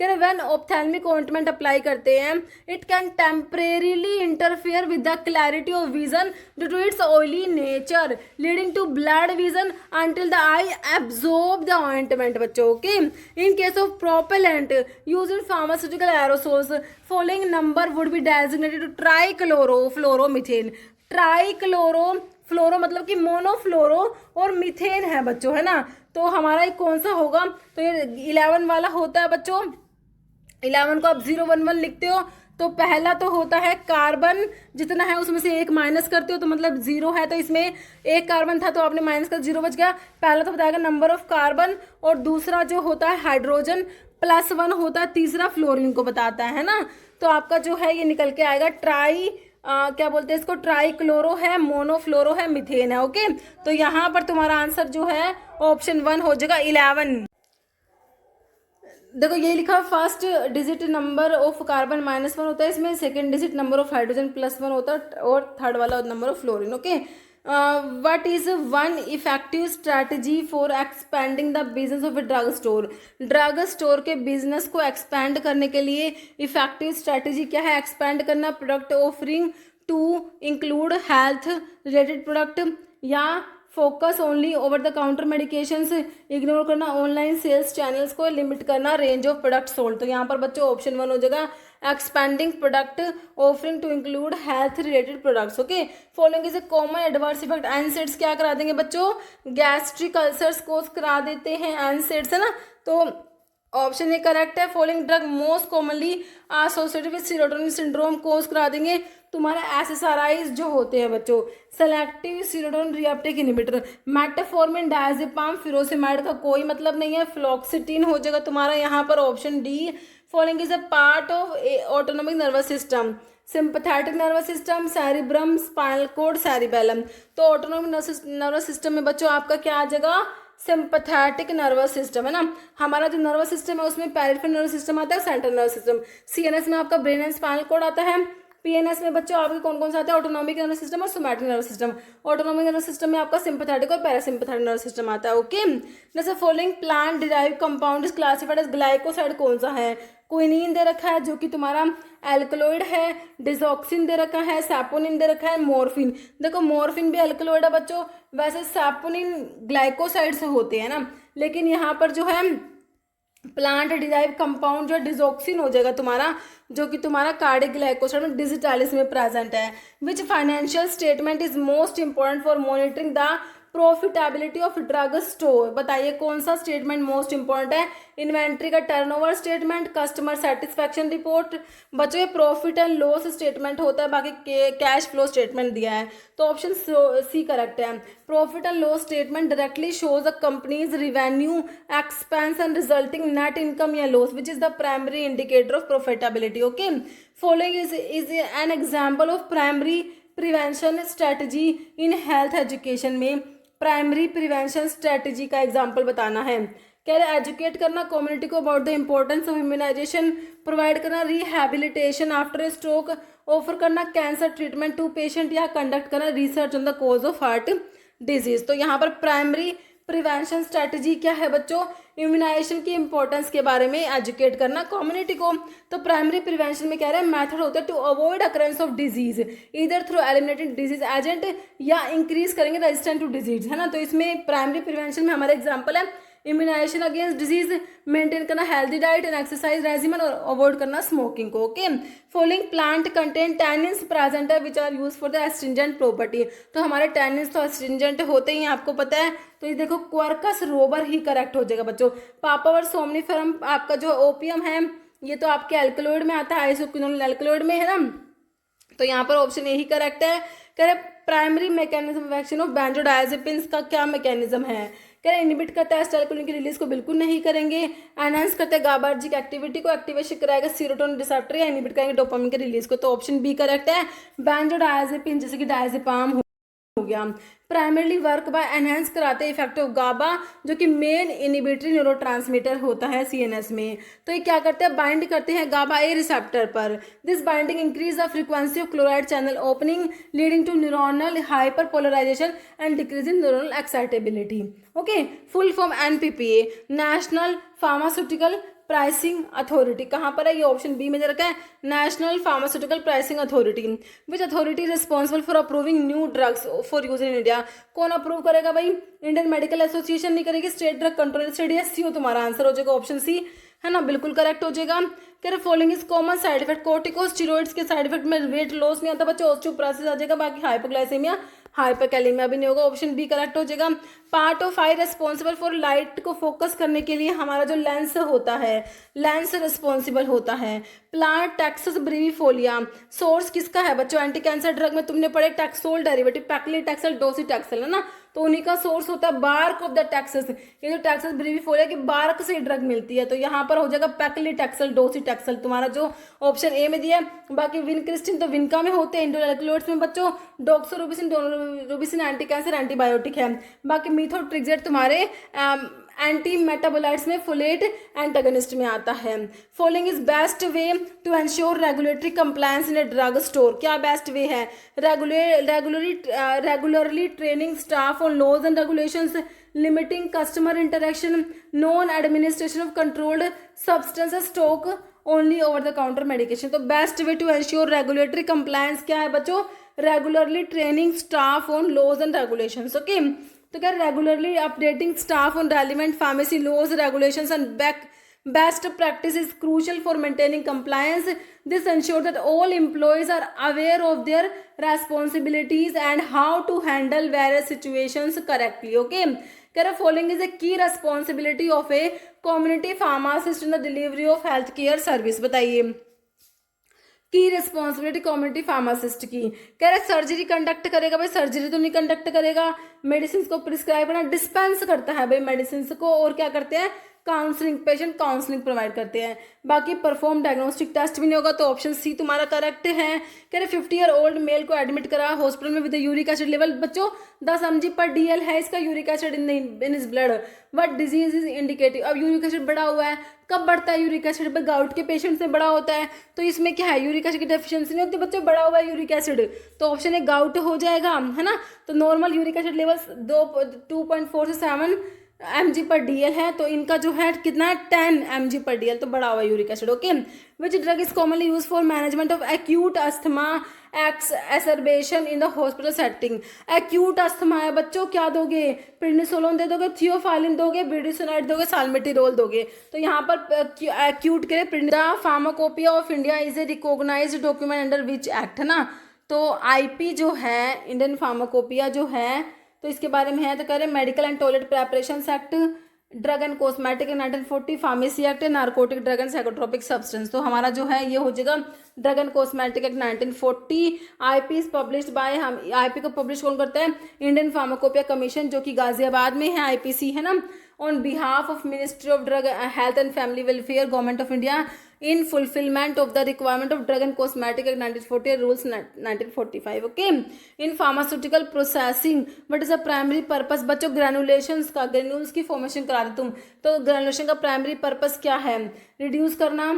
व्हेन ऑप्थेल्मिक ऑइंटमेंट अप्लाई करते हैं it can temporarily interfere with the clarity of vision due to its oily nature leading to blurred vision until the eye absorb the ointment, बच्चों okay. In case of propellant use in pharmaceutical aerosols following number would be designated to trichlorofluoromethane. Trichloro मतलब कि मोनोफ्लोरो और methane है बच्चों, है ना, तो हमारा एक कौन सा होगा, तो ये 11 वाला होता है बच्चों। 11 को आप 011 लिखते हो तो पहला तो होता है कार्बन, जितना है उसमें से 1 माइनस करते हो तो मतलब 0 है, तो इसमें 1 कार्बन था तो आपने माइनस कर 0 बच गया। पहला तो बताएगा नंबर ऑफ कार्बन, और दूसरा जो होता है हाइड्रोजन, +1 होता है, तीसरा फ्लोरीन को बताता है ना। तो आपका जो है ये निकल के आएगा क्या बोलते हैं इसको, ट्राइक्लोरो है, मोनोफ्लोरो है, मीथेन है, ओके। तो यहाँ पर तुम्हारा आंसर जो है ऑप्शन 1 हो जाएगा 11। देखो ये लिखा first digit number of carbon -1 होता है इसमें, second digit number of hydrogen +1 होता है, और थर्ड वाला number of fluorine, okay. What is one effective strategy for expanding the business of a drug store. Drug store के बिजनेस को expand करने के लिए इफेक्टिव स्ट्रैटेजी क्या है, एक्सपेंड करना, product offering to include health related product, या focus only over the counter medications, ignore करना ऑनलाइन सेल्स चैनल्स को, लिमिट करना रेंज ऑफ प्रोडक्ट सोल्ड। तो यहाँ पर बच्चों ऑप्शन 1 हो जाएगा expanding product offering to include health related products, okay. Following is a common adverse effect, NSAIDs क्या करा देंगे बच्चों, गैस्ट्रिक अल्सर्स कोज करा देते हैं एनसेड्स, है ना, तो ऑप्शन ए करेक्ट है। Following drug most commonly associated with serotonin syndrome cause करा देंगे तुम्हारा एसएसआरआईज जो होते हैं बच्चों, selective serotonin reuptake inhibitor, metformin, diazepam, furosemide का कोई मतलब नहीं है, फ्लॉक्सिटिन हो जाएगा तुम्हारा यहाँ पर option D. Following is a part of autonomic nervous system, sympathetic nervous system, cerebrum, spinal cord, cerebellum. तो ऑटोनोमिक नर्वस सिस्टम में बच्चों आपका क्या आ जाएगा, सिंपैथेटिक नर्वस सिस्टम, है ना। हमारा जो नर्वस सिस्टम है उसमें पेरिफेरल नर्वस सिस्टम आता है, सेंट्रल नर्वस सिस्टम, सीएनएस में आपका ब्रेन एंड स्पाइनल कॉर्ड आता है, पीएनएस में बच्चों आपके कौन कौन सा आता है, ऑटोनॉमिक नर्वस सिस्टम और somatic nervous system. Autonomic nervous system में आपका सिंपैथेटिक और पैरासिम्पैथेटिक नर्वस सिस्टम आता है। ओके, जैसे following plant derive compound is classified as glycoside कौन सा है, क्विनीन दे रखा है जो कि तुम्हारा एल्कलॉइड है, डिजॉक्सिन दे रखा है, सैपोनिन दे रखा है, मॉर्फिन। देखो मॉर्फिन भी एल्कलॉइड है बच्चों, वैसे सैपोनिन ग्लाइकोसाइड से होते हैं ना, लेकिन यहाँ पर जो है प्लांट डिराइव कंपाउंड जो डिजॉक्सिन हो जाएगा तुम्हारा, जो कि तुम्हारा कार्डिक ग्लाइकोसाइड में डिजिटालिस में प्रेजेंट है। Which financial statement is most important for monitoring the profitability of drug store, बताइए कौन सा स्टेटमेंट मोस्ट इंपॉर्टेंट है, इन्वेंट्री का turnover statement, customer satisfaction report. बच्चों ये प्रॉफिट एंड लॉस स्टेटमेंट होता है, बाकी कैश फ्लो स्टेटमेंट दिया है, तो ऑप्शन सी करेक्ट है। Profit and loss statement directly shows a company's revenue, expense and resulting net income या loss which is the primary indicator of profitability. Okay, following is an example of primary prevention strategy in health education में primary prevention strategy का example बताना है। कह रहे educate करना community को about the importance of immunization, provide करना rehabilitation after a stroke, offer करना कैंसर ट्रीटमेंट टू पेशेंट, या कंडक्ट करना research on the cause of heart disease. तो यहाँ पर प्राइमरी प्रिवेंशन स्ट्रेटजी क्या है बच्चों, इम्यूनाइजेशन की इंपॉर्टेंस के बारे में एजुकेट करना कम्युनिटी को। तो प्राइमरी प्रिवेंशन में कह रहे हैं मेथड होता है to avoid occurrence of disease इधर थ्रू एलिमिनेटिंग डिजीज एजेंट या इंक्रीज करेंगे रेजिस्टेंट टू डिजीज, है ना। तो इसमें प्राइमरी प्रिवेंशन में हमारा एग्जाम्पल है इम्यूनाइजेशन अगेंस्ट डिजीज, मेंटेन करना healthy diet and exercise regimen, और अवॉइड करना स्मोकिंग को। Okay, following plant contain tannins present है which are use for the astringent property. तो हमारे टैनिन्स तो एस्ट्रिंजेंट होते ही आपको पता है, तो ये देखो क्वर्कस रोबर ही करेक्ट हो जाएगा बच्चों। पापावर सोमनिफरम आपका जो ओपियम है ये तो आपके एल्कलॉइड में आता है, आइसोक्विनोल एल्कलॉइड में है ना, तो यहाँ पर ऑप्शन यही करेक्ट है। कह रहे primary mechanism of action of benzodiazepines का क्या मैकेनिज्म है, कह रहे इनहिबिट करता है एसिटाइलकोलिन की रिलीज को, बिल्कुल नहीं करेंगे। एनहांस करते हैं गाबार्जिक एक्टिविटी को, एक्टिवेशन कराएगा सीरोटोनिन रिसेप्टर, या इनहिबिट करेंगे डोपामिन की रिलीज को, तो ऑप्शन बी करेक्ट है। बेंजोडायजेपिन जैसे कि डायजेपाम हो गया, प्राइमरली वर्क बाय एनहेंस कराते हैं इफेक्ट ऑफ गाबा जो कि मेन इनिबिटरी न्यूरोट्रांसमीटर होता है सीएनएस में। तो ये क्या करते हैं, बाइंड करते हैं गाबा ए रिसेप्टर पर। This binding increase the frequency of chloride channel opening leading to neuronal hyper polarisation and decrease in neuronal excitability. Okay, full form NPPA, national pharmaceutical pricing authority, कहाँ पर है, ये option B में दे रखा है, national pharmaceutical pricing authority. Which authority responsible for approving new drugs for use in India. कौन approve करेगा भाई, इंडियन मेडिकल एसोसिएशन नहीं करेगी, स्टेट ड्रग कंट्रोल एसडीएससी हो तुम्हारा आंसर हो जाएगा ऑप्शन सी, है ना, बिल्कुल करेक्ट हो जाएगा। कह following is common side effect, corticosteroids के साइड इफेक्ट में वेट लॉस नहीं आता बच्चों, ऑस्टियोपोरोसिस आ जाएगा, बाकी हाइपोग्लाइसेमिया हाइपरकैलेमिया भी नहीं होगा, ऑप्शन बी करेक्ट हो जाएगा। Part of I responsible for light को फोकस करने के लिए हमारा जो लेंस होता है, लेंस रिस्पॉन्सिबल होता है। प्लांट टैक्सस ब्रीविफोलिया, सोर्स किसका है बच्चों, एंटी कैंसर ड्रग में तुमने पढ़े टैक्सोल डेरिवेटिव, पैक्लीटैक्सल डोसीटैक्सल, है ना, तो उन्हीं का सोर्स होता है बार्क ऑफ द टैक्सस। ये जो टैक्सस ब्रीविफोलिया की बार्क से ड्रग मिलती है, तो यहाँ पर हो जाएगा पैक्लीटैक्सल डोसीटैक्सल तुम्हारा जो ऑप्शन ए में दिया है। बाकी विनक्रिस्टिन तो विनका में होते हैं, इंडोलैक्लोइड्स में बच्चों doxorubicin rubicin anti cancer antibiotic है। बाकी मीथोट्रिक्सेट तुम्हारे एंटी मेटाबोलाइट्स में फोलेट एंटागनिस्ट में आता है। Following is best way to ensure regulatory compliance in a drug store, क्या बेस्ट वे है, regularly training staff on laws and regulations, limiting customer interaction, non administration of controlled substances, stock only over the counter medication. तो best way to ensure regulatory compliance क्या है बच्चों, regularly training staff on laws and regulations. Okay, तो क्या regularly updating staff on relevant pharmacy laws regulations and best practice is crucial for maintaining compliance. This ensures that all employees are aware of their responsibilities and how to handle various situations correctly. Okay, following is a key responsibility of a community pharmacist in the delivery of healthcare service. बताइए की responsibility community pharmacist की, कह रहे surgery conduct करेगा भाई, surgery तो नहीं conduct करेगा, मेडिसिन को प्रिस्क्राइब करना, डिस्पेंस करता है भाई मेडिसिन को, और क्या करते हैं काउंसलिंग, पेशेंट काउंसलिंग प्रोवाइड करते हैं। बाकी परफॉर्म डायग्नोस्टिक टेस्ट भी नहीं होगा, तो ऑप्शन सी तुम्हारा करेक्ट है। कह रहे 50-year-old मेल को एडमिट करा हॉस्पिटल में विद यूरिक एसिड लेवल, बच्चों 10 mg/dl है इसका uric acid in is blood, what disease is indicative. अब यूरिक एसिड बढ़ा हुआ है, कब बढ़ता है यूरिक एसिड? भाई गाउट के पेशेंट से बड़ा होता है, तो इसमें क्या है, यूरिक एसिड की डेफिशिएंसी नहीं होती बच्चों, बढ़ा हुआ है यूरिक एसिड, तो ऑप्शन ए गाउट हो जाएगा, है ना। तो नॉर्मल यूरिक एसिड लेवल्स 2.4 से 7 mg/dl है, तो इनका जो है कितना है 10 mg/dl, तो बड़ा हुआ uric acid. Okay, which drug is commonly use for management of acute asthma exacerbation in the hospital setting. Acute asthma है बच्चों, क्या दोगे, प्रिडनिसोलोन दे दोगे, थियोफाइलिन दोगे, ब्यूटीसोनाइड दोगे, साल्मेटिरोल दोगे। तो यहाँ पर एक्यूट के लिए the pharmacopoeia of India is a recognised document under which act, है ना। तो आईपी जो है, इंडियन फार्माकोपिया जो है, तो इसके बारे में है, तो कह रहे medical and toilet preparation act, drug and cosmetic 1940, pharmacy act, narcotic drug and psychotropic substance. तो हमारा जो है ये हो जाएगा drug and cosmetic act 1940। IP is published by, हम आईपी को पब्लिश कौन करता है, इंडियन फार्माकोपिया कमीशन, जो कि गाजियाबाद में है, आईपीसी है ना, on behalf of ministry of drug health and family welfare government of India in fulfillment of the requirement of drug and cosmetic act 1940 rules 1945. okay, in pharmaceutical processing what is the primary purpose, बच्चों ग्रेनुलेशंस का, granules की formation करा दे तुम, तो granulation का primary purpose क्या है, reduce करना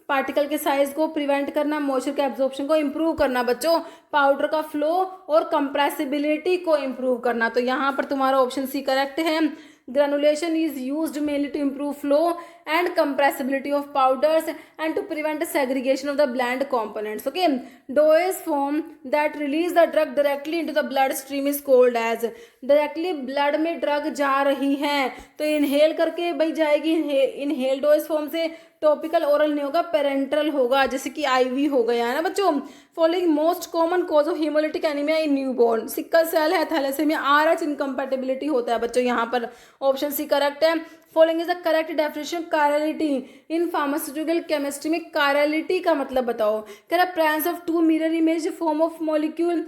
पार्टिकल के साइज को, प्रिवेंट करना मॉइस्चर के एब्जॉर्प्शन को, इंप्रूव करना बच्चों पाउडर का फ्लो और कंप्रेसिबिलिटी को इंप्रूव करना। तो यहाँ पर तुम्हारा ऑप्शन सी करेक्ट है। Granulation is used mainly to improve flow and compressibility of powders and to prevent segregation of the blend components. Okay, dose form that release the drug directly into the bloodstream is called as, directly blood में drug जा रही है तो inhale करके भाई जाएगी, inhale dose form से, topical oral नहीं होगा, पेरेंट्रल होगा, जैसे कि आईवी हो गया है ना बच्चों। Following most common cause of haemolytic anaemia in newborn, sickle cell है, थैलेसेमिया, आरएच इनकम्पैटिबिलिटी होता है बच्चों, यहाँ पर ऑप्शन सी करेक्ट है। Following is the correct definition chirality in pharmaceutical chemistry में, कायरलिटी का मतलब बताओ। कह रहा presence of two mirror image form of molecule,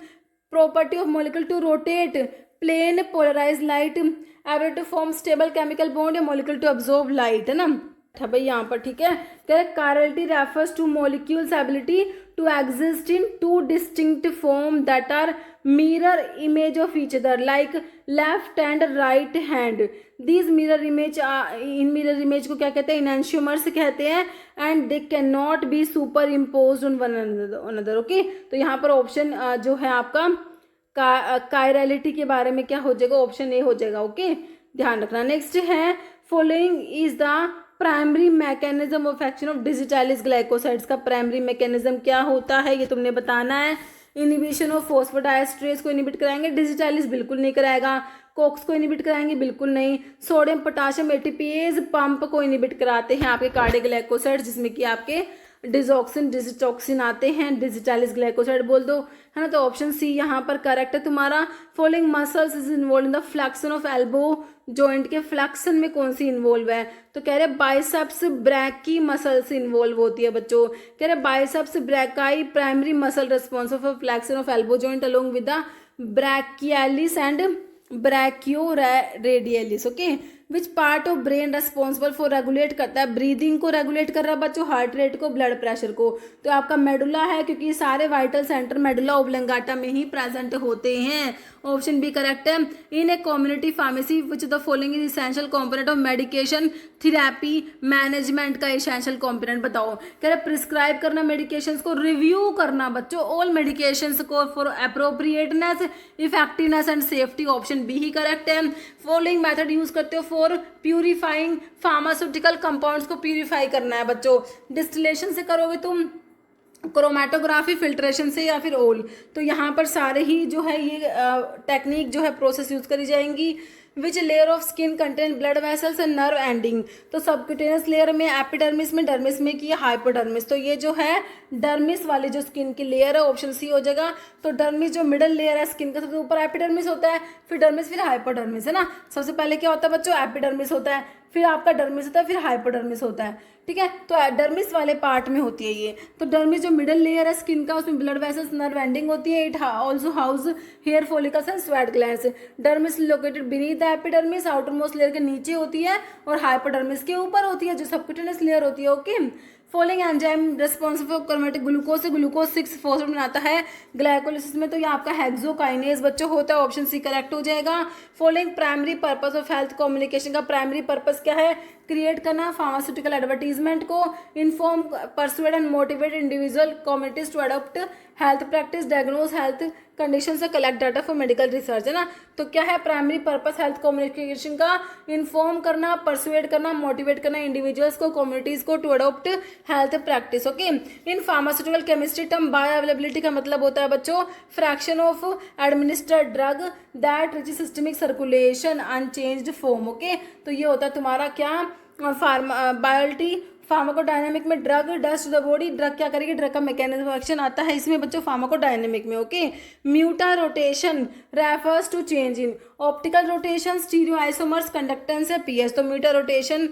property of molecule to rotate, plane polarise light, ability to form stable chemical bond या molecule to absorb light, है ना। अच्छा भाई यहाँ पर ठीक है, कह रहे chirality refers to molecules ability to exist in two distinct form that are mirror image of each other like left and right hand. These mirror image, in mirror image को क्या कहते हैं, इनैंशियोमर्स कहते हैं, and they can not be superimposed on one another. Okay, तो यहाँ पर option जो है आपका कायरलिटी के बारे में क्या हो जाएगा, ऑप्शन ए हो जाएगा। ओके, ध्यान रखना। नेक्स्ट है following is the primary mechanism of action of डिजिटाइलिस glycosides का प्राइमरी मैकेनिज्म क्या होता है, ये तुमने बताना है। इनिबिशन ऑफ फॉस्फोडाइएस्ट्रेस को इनिबिट कराएंगे, डिजिटाइलिस बिल्कुल नहीं कराएगा। कोक्स को इनिबिट कराएंगे, बिल्कुल नहीं। सोडियम पोटाशियम एटीपीएज पंप को इनिबिट कराते हैं आपके कार्डियक ग्लाइकोसाइड्स, जिसमें कि आपके डिजॉक्सिन डिजिटॉक्सिन आते हैं, डिजिटालिस ग्लाइकोसाइड बोल दो, है ना। तो ऑप्शन सी यहाँ पर करेक्ट है तुम्हारा। Following muscles is involve in the flexion of elbow joint के फ्लेक्शन में कौन सी इन्वॉल्व है, तो कह रहे बाइसेप्स ब्रैकी मसल्स इन्वॉल्व होती है बच्चों। कह रहे biceps brachii primary muscle responsible for flexion of elbow joint along with the brachialis and brachioradialis. Okay, which part of brain responsible for regulate करता है, ब्रीदिंग को रेगुलेट कर रहा है बच्चों, हार्ट रेट को, ब्लड प्रेशर को, तो आपका मेडुला है, क्योंकि सारे वाइटल सेंटर मेडुला ओब्लंगाटा में ही प्रेजेंट होते हैं। ऑप्शन बी करेक्ट है। In a community pharmacy which the following is essential component of medication therapy management का इसेंशियल कंपोनेंट बताओ। कह रहे प्रिस्क्राइब करना मेडिकेशंस को, रिव्यू करना बच्चों ऑल मेडिकेशंस को for appropriateness, effectiveness and safety, option B ही करेक्ट है। फॉलोइंग मेथड यूज करते हो फॉर प्यूरिफाइंग फार्मास्यूटिकल कंपाउंड्स को प्यूरिफाई करना है बच्चों, डिस्टिलेशन से करोगे तुम, क्रोमेटोग्राफी, फिल्ट्रेशन से, या फिर ओल। तो यहाँ पर सारे ही जो है ये टेक्निक जो है प्रोसेस यूज करी जाएंगी। Which layer of skin contain blood vessels and nerve ending, तो सबक्यूटेनियस लेयर में, एपिडर्मिस में, डर्मिस में की हाइपोडर्मिस, तो ये जो है डर्मिस वाली जो स्किन की लेयर है ऑप्शन सी हो जाएगा। तो डर्मिस जो मिडल लेयर है स्किन का, सबसे ऊपर एपिडर्मिस होता है, फिर डर्मिस, फिर हाइपोडर्मिस, है ना। सबसे पहले क्या होता है बच्चों, एपिडर्मिस होता है, फिर आपका डर्मिस होता है, फिर हाइपोडर्मिस होता है, ठीक है। तो डर्मिस वाले पार्ट में होती है ये। तो डर्मिस जो मिडल लेयर है स्किन का, उसमें ब्लड वेसल्स, नर्व एंडिंग होती है। It also house hair follicles and sweat glands. Dermis located beneath the epidermis, outer most layer के नीचे होती है, और हाइपोडर्मिस के ऊपर होती है, जो सबक्यूटेनियस लेयर होती है, okay. Following enzyme responsible for converting glucose से ग्लूकोज 6 फॉस्फेट बनाता है ग्लाइकोलिसिस में, तो ये आपका हेक्सोकाइनेज बच्चों होता है, ऑप्शन सी करेक्ट हो जाएगा। Following primary purpose of health communication का प्राइमरी पर्पस क्या है? क्रिएट करना फार्मास्यूटिकल एडवर्टीजमेंट को, inform, persuade and motivate individual communities to adopt health practice, diagnose health condition से collect data for medical research, है ना। तो क्या है प्राइमरी पर्पस हेल्थ कम्युनिकेशन का? इन्फॉर्म करना, परसुएड करना, मोटिवेट करना इंडिविजुअल्स को, कम्युनिटीज को to adopt health practice, okay. In pharmaceutical chemistry term bio availability का मतलब होता है बच्चों fraction of administered drug that rich systemic circulation unchanged form, okay. तो ये होता है तुम्हारा क्या बायोलिटी। फार्माकोडायनेमिक में drug does the body, drug क्या करेगी? ड्रग का मैकेनिज्म एक्शन आता है इसमें बच्चों फार्माकोडायनेमिक में, okay. Mutarotation refers to change in optical rotation, stereoisomers, conductance है पीएच। तो mutarotation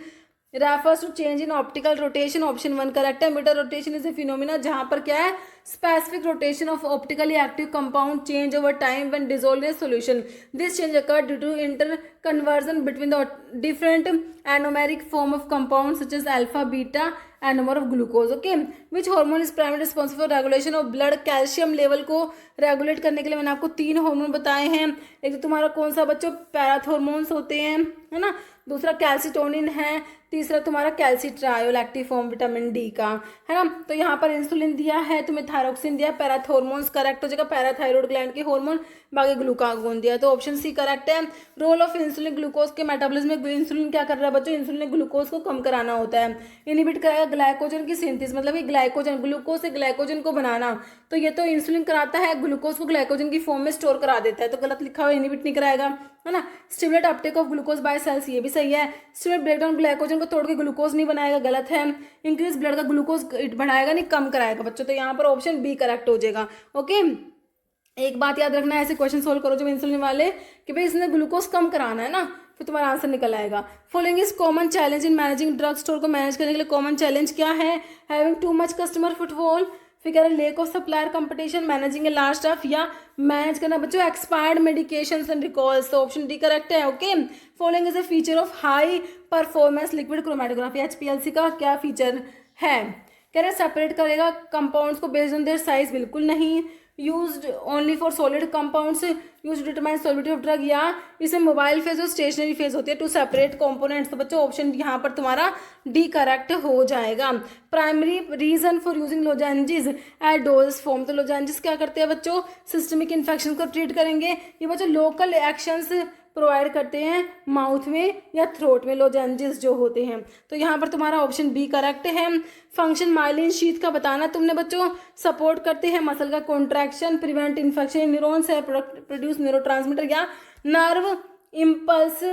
refers to change in optical rotation, option 1 correct है। Mutarotation is a phenomena जहां पर क्या है specific rotation of optically active compound change over time when dissolved in solution. This change occurred due to inter conversion between the different anomeric form of compounds such as alpha beta anomer of glucose, okay। which hormone is primarily responsible for regulation of blood calcium level को regulate करने के लिए मैंने आपको 3 hormone बताए हैं। एक तो तुम्हारा कौन सा बच्चों पैराथॉर्मोन्स होते हैं, है ना। दूसरा कैल्सिटोनिन है, तीसरा तुम्हारा कैल्सिट्रायोल एक्टिव फॉर्म विटामिन डी का, है ना। तो यहाँ पर इंसुलिन दिया है, तुम्हें थायरोक्सिन दिया है, पैराथॉर्मोन्स करेक्ट हो जाएगा, पैराथायरॉइड ग्लैंड के हार्मोन, बाकी ग्लूकागोन दिया, तो ऑप्शन सी करेक्ट है। रोल ऑफ इंसुलिन ग्लूकोज के मेटाबॉलिज्म में इंसुलिन क्या कर रहा है बच्चों? इंसुलिन ग्लूकोज को कम कराना होता है, इनहिबिट कराएगा ग्लाइकोजन की सिंथेसिस, मतलब कि ग्लाइकोजन ग्लूकोज से ग्लाइकोजन को बनाना। तो ये तो इंसुलिन कराता है, ग्लूकोज को ग्लाइकोजन की फॉर्म में स्टोर करा देता है, तो गलत लिखा हुआ, इनहिबिट नहीं कराएगा, है ना। Stimulate uptake of glucose by cells, ये भी सही है। स्टिमुलेट ब्रेकडाउन ग्लाइकोजन को तोड़ के ग्लूकोज नहीं बनाएगा, गलत है। इंक्रीज ब्लड का ग्लूकोज बढ़ाएगा नहीं, कम कराएगा बच्चों, तो यहाँ पर ऑप्शन बी करेक्ट हो जाएगा, ओके। एक बात याद रखना है, ऐसे क्वेश्चन सोल्व करो जब इंसुलिन वाले कि भाई इसने ग्लूकोज कम कराना है ना, फिर तुम्हारा आंसर निकल आएगा। Following is common challenge in managing drug store को मैनेज करने के लिए कॉमन चैलेंज क्या है? Having too much customer footfall, फिर कह रहे lake of supplier competition, managing a large staff, या मैनेज करना बच्चों एक्सपायर्ड मेडिकेशंस एंड रिकॉल्स, तो ऑप्शन डी करेक्ट है, okay. Following is a feature of high performance liquid chromatography, HPLC का क्या फीचर है? कह रहे सेपरेट करेगा कंपाउंड्स को बेस्ड ऑन देयर साइज, बिल्कुल नहीं। Used only for solid compounds, use to determine solubility of drug, या इसमें मोबाइल फेज और स्टेशनरी फेज होती है, टू सेपरेट कंपोनेंट्स, तो बच्चों ऑप्शन यहाँ पर तुम्हारा डी करेक्ट हो जाएगा। Primary reason for using lozenges at dose form, तो लोजेंजिस क्या करते हैं बच्चों? सिस्टमिक इन्फेक्शन को ट्रीट करेंगे, ये बच्चों लोकल एक्शंस प्रोवाइड करते हैं माउथ में या थ्रोट में, लोजेंजिस जो होते हैं, तो यहाँ पर तुम्हारा ऑप्शन बी करेक्ट है। फंक्शन माइलिन शीथ का बताना तुमने बच्चों, सपोर्ट करते हैं मसल का कॉन्ट्रैक्शन, प्रिवेंट इन्फेक्शन, न्यूरॉन्स है प्रोड्यूस न्यूरोट्रांसमीटर, या नर्व इम्पल्स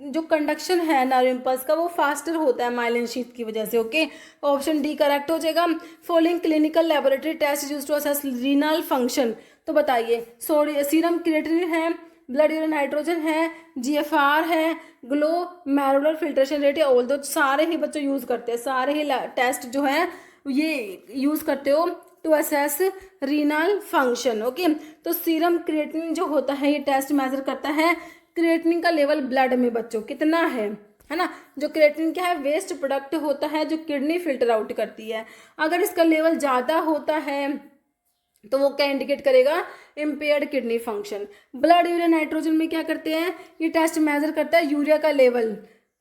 जो कंडक्शन है नर्व इम्पल्स का वो फास्टर होता है माइलिन शीथ की वजह से, ओके। ऑप्शन डी करेक्ट हो जाएगा। Following clinical laboratory test used to assess renal function, तो बताइए सीरम क्रिएटिनिन है, ब्लड यूरिन नाइट्रोजन है, जीएफआर है, ग्लो मैरुलर फिल्ट्रेशन रेट, या ऑल दो, सारे ही बच्चों यूज करते हैं, सारे ही टेस्ट जो है ये यूज करते हो to assess renal function, okay. तो सीरम क्रिएटिनिन जो होता है ये टेस्ट मेजर करता है क्रिएटिनिन का लेवल ब्लड में बच्चों कितना है ना। जो क्रिएटिनिन क्या है? वेस्ट प्रोडक्ट होता है जो किडनी फिल्टर आउट करती है। अगर इसका लेवल ज़्यादा होता है तो वो क्या इंडिकेट करेगा? Impaired kidney function. Blood urea nitrogen में क्या करते हैं? ये टेस्ट मेजर करता है यूरिया का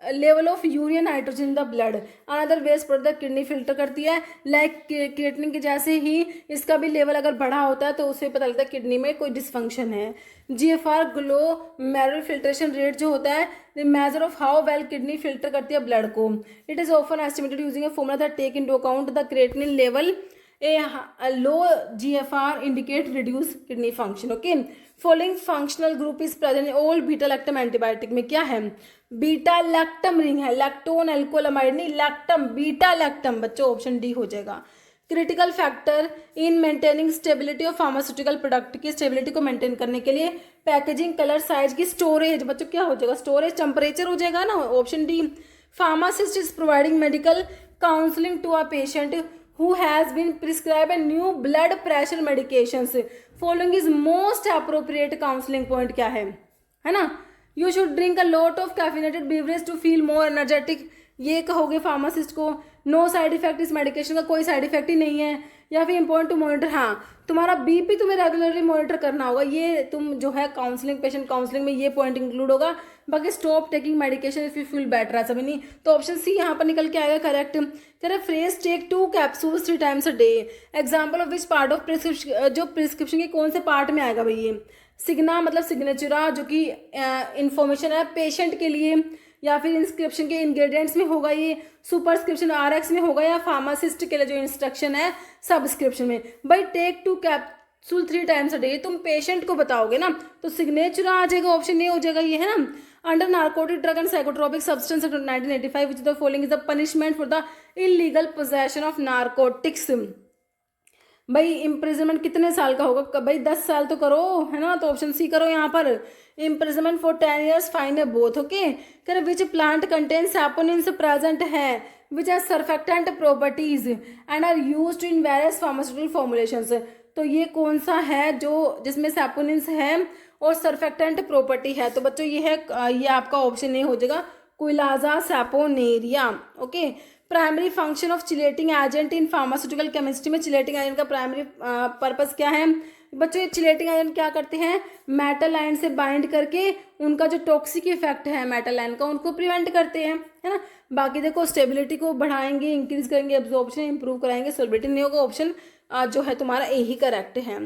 level of urea nitrogen in the blood. Another waste product kidney filter करती है, लाइक क्रिएटिनिन के जैसे ही इसका भी लेवल अगर बढ़ा होता है तो उससे पता लगता है किडनी में कोई डिसफंक्शन है। GFR glomerular filtration rate जो होता है the measure of how well kidney filter करती है ब्लड को। It is often estimated using a formula that take into account the creatinine level. A low GFR indicate reduced kidney function, okay। Following functional group is present in all beta lactam antibiotic में क्या है? Beta lactam ring है, lactone alcoholamide नहीं, lactam beta lactam बच्चों, option D हो जाएगा। Critical factor in maintaining stability of pharmaceutical product की stability को मेंटेन करने के लिए पैकेजिंग, कलर, साइज की, स्टोरेज, बच्चों क्या हो जाएगा, स्टोरेज, टेम्परेचर हो जाएगा ना, option D. Pharmacist is providing medical counselling to a patient who has been prescribed a new blood pressure medications, following is most appropriate counseling point क्या है ना। You should drink a lot of caffeinated beverage to feel more energetic, ये कहोगे pharmacist को। No side effect, इस medication का कोई side effect ही नहीं है। या फिर इम्पोर्टेंट टू मॉनिटर, हाँ तुम्हारा बीपी तुम्हें रेगुलरली मॉनिटर करना होगा, ये तुम जो है काउंसलिंग, पेशेंट काउंसलिंग में ये पॉइंट इंक्लूड होगा। बाकी stop taking medication if you feel better, ऐसा भी नहीं। तो ऑप्शन सी यहाँ पर निकल के आएगा करेक्ट। कह रहे phrase take 2 capsules 3 times a day, example of which part of prescription, जो प्रिस्क्रिप्शन के कौन से पार्ट में आएगा भाई ये। सिग्ना मतलब सिग्नेचरा, जो कि इंफॉर्मेशन है पेशेंट के लिए, या फिर इंस्क्रिप्शन के इंग्रेडिएंट्स में होगा ये, सुपरस्क्रिप्शन आरएक्स में होगा, या फार्मासिस्ट के लिए जो इंस्ट्रक्शन है सब्सक्रिप्शन में। भाई take 2 capsule 3 times a day तुम पेशेंट को बताओगे ना, तो सिग्नेचर आ जाएगा, ऑप्शन ए हो जाएगा ये, है ना। Under narcotic drug and psychotropic substance act 1985 which the following is the punishment for the illegal possession of narcotics. भाई इम्प्रिजनमेंट कितने साल का होगा, भाई 10 साल तो करो, है ना। तो ऑप्शन सी करो यहाँ पर, इम्प्रिजनमेंट फॉर 10 years, फाइन है बोथ, ओके। कर which plant contain saponins present है, which are surfactant properties and are used in various pharmaceutical formulations. तो ये कौन सा है जो जिसमें सैपोनिन्स है और सर्फेक्टेंट प्रॉपर्टी है, तो बच्चों ये है, ये आपका ऑप्शन ए हो जाएगा, Quillaja saponaria, okay. Primary function of chelating agent in pharmaceutical chemistry में चिलेटिंग एजेंट का प्राइमरी पर्पस क्या है बच्चों। ये चिलेटिंग एजेंट क्या करते हैं, मेटल आयन से बाइंड करके उनका जो टॉक्सिक इफेक्ट है मेटल आयन का, उनको प्रिवेंट करते हैं, है ना। बाकी देखो स्टेबिलिटी को बढ़ाएंगे, इंक्रीज करेंगे, एब्जॉर्प्शन इंप्रूव कराएंगे, सोलिबिलिटी नहीं होगा, ऑप्शन जो है तुम्हारा ए ही करेक्ट है।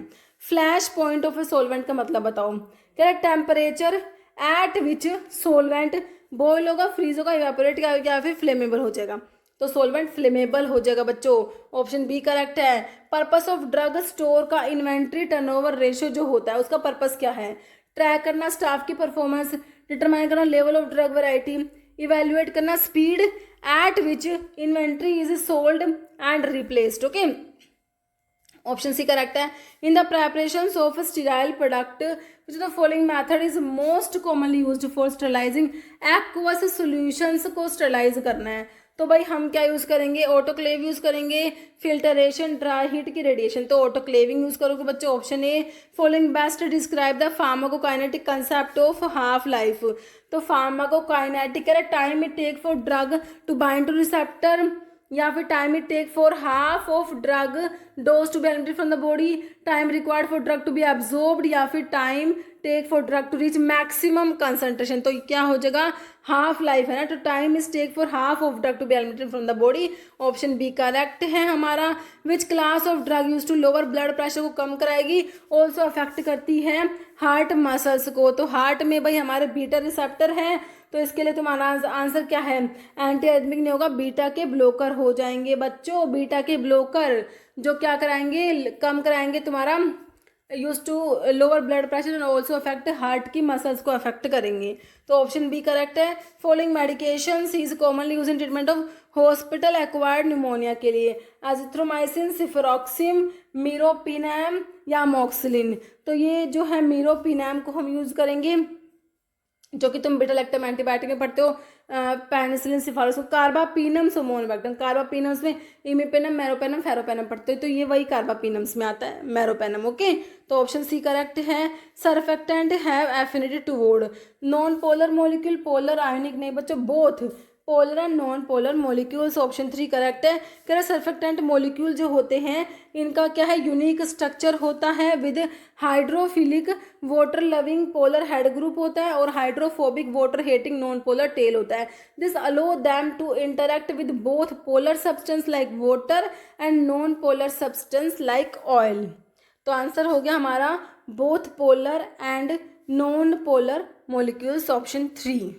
Flash point of a solvent का मतलब बताओ। कह रहे temperature at which solvent boil होगा, फ्रीज होगा, इवेपोरेट या फिर फ्लेमेबल हो जाएगा। तो सोलवेंट फ्लेमेबल हो जाएगा बच्चों, ऑप्शन बी करेक्ट है। पर्पस ऑफ ड्रग स्टोर का इन्वेंट्री टर्नओवर रेशियो जो होता है उसका पर्पस क्या है, ट्रैक करना स्टाफ की परफॉर्मेंस, डिटरमाइन करना level of drug variety, evaluate करना speed at which inventory is sold and replaced, okay. Option C correct है। In the preparation of sterile product which the following method is most commonly used for sterilizing, aqueous solutions को sterilize करना है, तो भाई हम क्या use करेंगे, autoclave use करेंगे, फिल्टरेशन, ड्राई हीट की रेडिएशन, तो ऑटोक्लेविंग यूज़ करोगे बच्चों, option A. Following best describe the pharmacokinetic concept of half life, तो फार्माकोकाइनेटिक है time it take for drug to bind to receptor, या फिर time it take for half of drug dose to be eliminated from the body, time required for drug to be absorbed, या फिर time take for drug to reach maximum concentration. तो क्या हो जाएगा, half life है ना, तो time is take for half of drug to be eliminated from the body, option B correct है हमारा। Which class of drug use to lower blood pressure को कम कराएगी, ऑल्सो अफेक्ट करती है हार्ट मसल्स को, तो हार्ट में भाई हमारे बीटा रिसेप्टर है, तो इसके लिए तुम्हारा आंसर क्या है, एंटी एरिथमिक नहीं होगा, बीटा के ब्लोकर हो जाएंगे बच्चों। बीटा के ब्लोकर जो क्या कराएंगे, कम कराएंगे तुम्हारा use to lower blood pressure and also affect heart की मसल्स को अफेक्ट करेंगे, तो ऑप्शन बी करेक्ट है। Following medications is commonly use in treatment of hospital acquired pneumonia के लिए, एजिथ्रोमाइसिन, सिफरॉक्सिम, मीरोपिनेम या मॉक्सिलिन, तो ये जो है मीरोपिनेम को हम यूज करेंगे, जो कि तुम बीटा-लैक्टम एंटीबायोटिक में पढ़ते हो, पेनिसिलिन, सिफालोक्सिन, कार्बापीनम, सोमोनोबैक्टम, कार्बापीनम्स में इमिपेनम, मेरोपेनम, फेरोपेनम पढ़ते हो, तो ये वही कार्बापीनम्स में आता है, मेरोपेनम, ओके। तो ऑप्शन सी करेक्ट है। Surfactant have affinity toward non polar molecule, polar ionic नहीं बच्चों, both polar and non polar molecules, option 3 correct है। कह रहा सर्फेक्टेंट मॉलिक्यूल जो होते हैं इनका क्या है, यूनिक स्ट्रक्चर होता है with hydrophilic water loving polar head group होता है और hydrophobic water hating non polar tail होता है। This allow them to interact with both polar substance like water and non polar substance like oil. तो answer हो गया हमारा both polar and non polar molecules, option 3।